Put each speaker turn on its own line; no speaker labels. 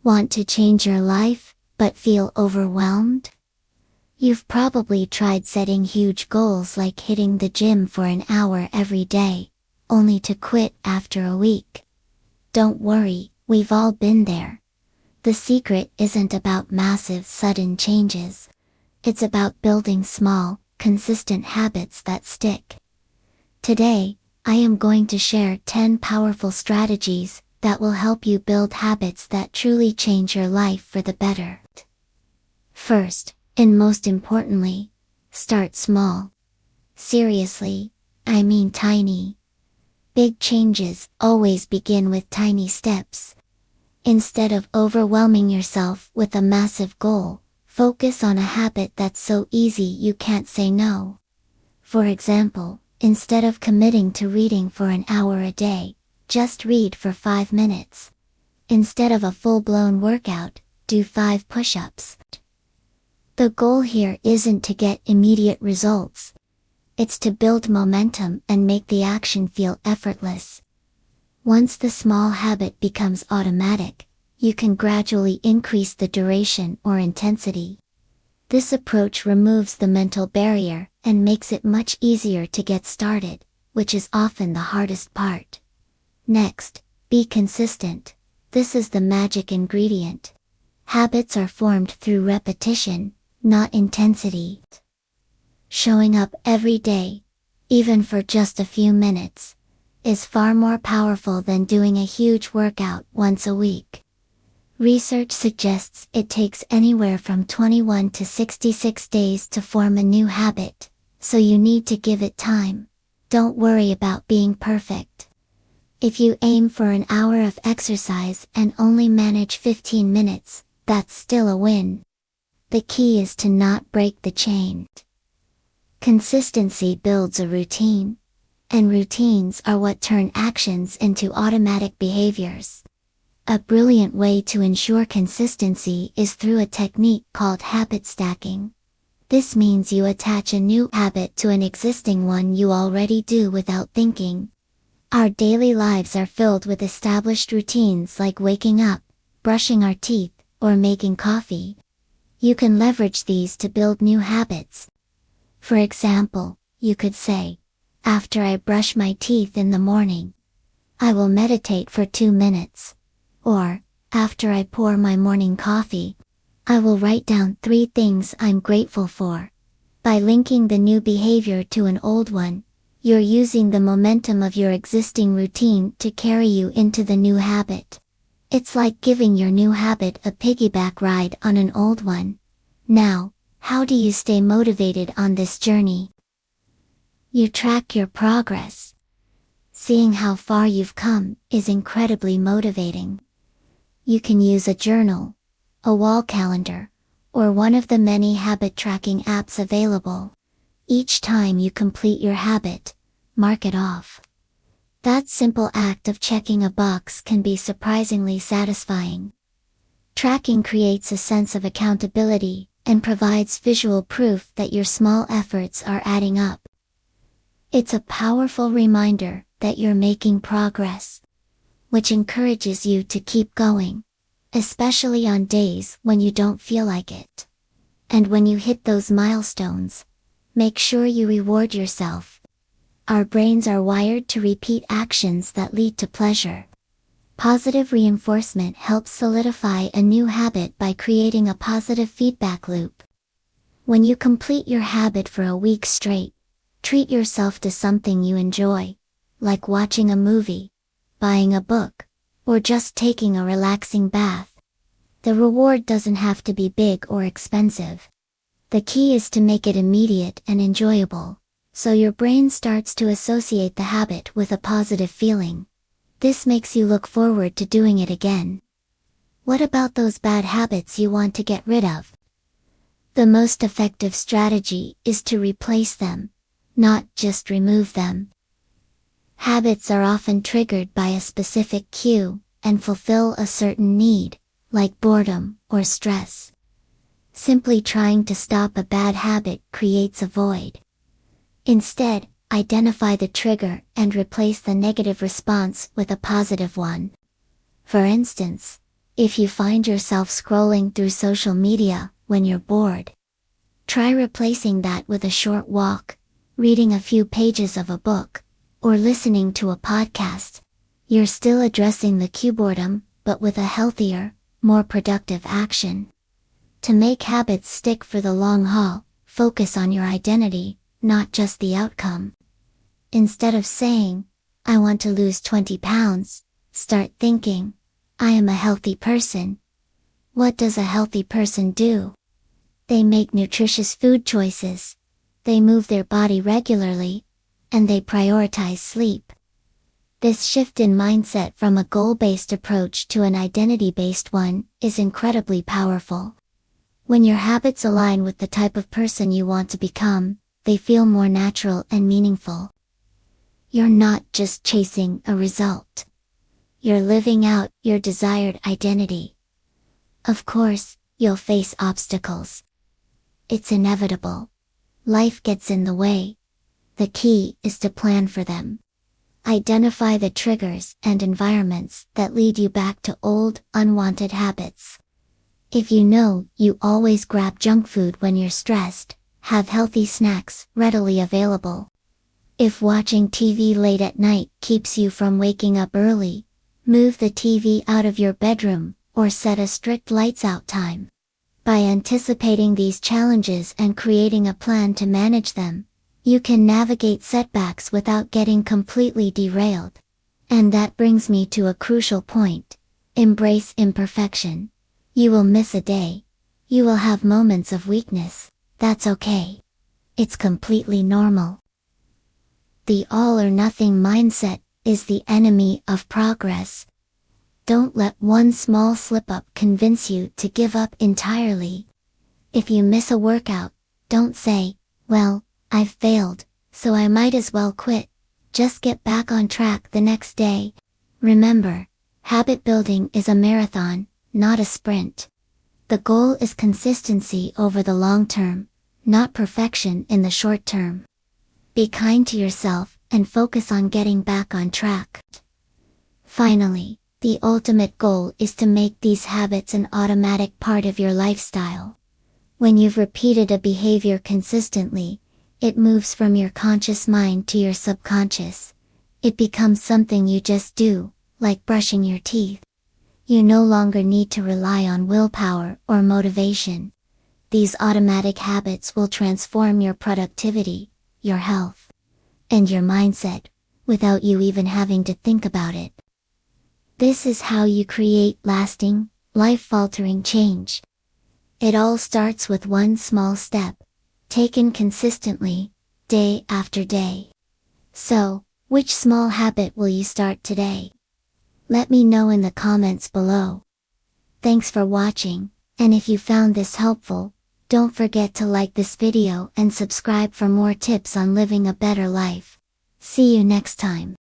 Want to change your life, but feel overwhelmed? You've probably tried setting huge goals like hitting the gym for an hour every day, only to quit after a week. Don't worry, we've all been there. The secret isn't about massive, sudden changes. It's about building small, consistent habits that stick. Today, I am going to share 10 powerful strategies that will help you build habits that truly change your life for the better. First, and most importantly, start small. Seriously, I mean tiny. Big changes always begin with tiny steps. Instead of overwhelming yourself with a massive goal, focus on a habit that's so easy you can't say no. For example, instead of committing to reading for an hour a day, just read for 5 minutes. Instead of a full-blown workout, do 5 push-ups. The goal here isn't to get immediate results. It's to build momentum and make the action feel effortless. Once the small habit becomes automatic, you can gradually increase the duration or intensity. This approach removes the mental barrier and makes it much easier to get started, which is often the hardest part. Next, be consistent. This is the magic ingredient. Habits are formed through repetition, not intensity. Showing up every day, even for just a few minutes, is far more powerful than doing a huge workout once a week. Research suggests it takes anywhere from 21 to 66 days to form a new habit, so you need to give it time. Don't worry about being perfect. If you aim for an hour of exercise and only manage 15 minutes, that's still a win. The key is to not break the chain. Consistency builds a routine, and routines are what turn actions into automatic behaviors. A brilliant way to ensure consistency is through a technique called habit stacking. This means you attach a new habit to an existing one you already do without thinking. Our daily lives are filled with established routines like waking up, brushing our teeth, or making coffee. You can leverage these to build new habits. For example, you could say, after I brush my teeth in the morning, I will meditate for 2 minutes. Or, after I pour my morning coffee, I will write down 3 things I'm grateful for. By linking the new behavior to an old one, you're using the momentum of your existing routine to carry you into the new habit. It's like giving your new habit a piggyback ride on an old one. Now, how do you stay motivated on this journey? You track your progress. Seeing how far you've come is incredibly motivating. You can use a journal, a wall calendar, or one of the many habit tracking apps available. Each time you complete your habit, mark it off. That simple act of checking a box can be surprisingly satisfying. Tracking creates a sense of accountability and provides visual proof that your small efforts are adding up. It's a powerful reminder that you're making progress, which encourages you to keep going, especially on days when you don't feel like it. And when you hit those milestones, make sure you reward yourself. Our brains are wired to repeat actions that lead to pleasure. Positive reinforcement helps solidify a new habit by creating a positive feedback loop. When you complete your habit for a week straight, treat yourself to something you enjoy, like watching a movie, buying a book, or just taking a relaxing bath. The reward doesn't have to be big or expensive. The key is to make it immediate and enjoyable, so your brain starts to associate the habit with a positive feeling. This makes you look forward to doing it again. What about those bad habits you want to get rid of? The most effective strategy is to replace them, not just remove them. Habits are often triggered by a specific cue and fulfill a certain need, like boredom or stress. Simply trying to stop a bad habit creates a void. Instead, identify the trigger and replace the negative response with a positive one. For instance, If you find yourself scrolling through social media when you're bored, try replacing that with a short walk, reading a few pages of a book, or listening to a podcast. You're still addressing the cue boredom, but with a healthier, more productive action. To make habits stick for the long haul, focus on your identity, not just the outcome. Instead of saying, "I want to lose 20 pounds, start thinking, "I am a healthy person." What does a healthy person do? They make nutritious food choices, they move their body regularly, and they prioritize sleep. This shift in mindset from a goal-based approach to an identity-based one is incredibly powerful. When your habits align with the type of person you want to become, they feel more natural and meaningful. You're not just chasing a result. You're living out your desired identity. Of course, you'll face obstacles. It's inevitable. Life gets in the way. The key is to plan for them. Identify the triggers and environments that lead you back to old, unwanted habits. If you know you always grab junk food when you're stressed, have healthy snacks readily available. If watching TV late at night keeps you from waking up early, move the TV out of your bedroom, or set a strict lights out time. By anticipating these challenges and creating a plan to manage them, you can navigate setbacks without getting completely derailed. And that brings me to a crucial point. Embrace imperfection. You will miss a day. You will have moments of weakness. That's okay. It's completely normal. The all-or-nothing mindset is the enemy of progress. Don't let one small slip-up convince you to give up entirely. If you miss a workout, don't say, "Well, I've failed, so I might as well quit." Just get back on track the next day. Remember, habit building is a marathon, not a sprint. The goal is consistency over the long term, not perfection in the short term. Be kind to yourself and focus on getting back on track. Finally, the ultimate goal is to make these habits an automatic part of your lifestyle. When you've repeated a behavior consistently, it moves from your conscious mind to your subconscious. It becomes something you just do, like brushing your teeth. You no longer need to rely on willpower or motivation. These automatic habits will transform your productivity, your health, and your mindset, without you even having to think about it. This is how you create lasting, life-altering change. It all starts with one small step, taken consistently, day after day. So, which small habit will you start today? Let me know in the comments below. Thanks for watching, and if you found this helpful, don't forget to like this video and subscribe for more tips on living a better life. See you next time.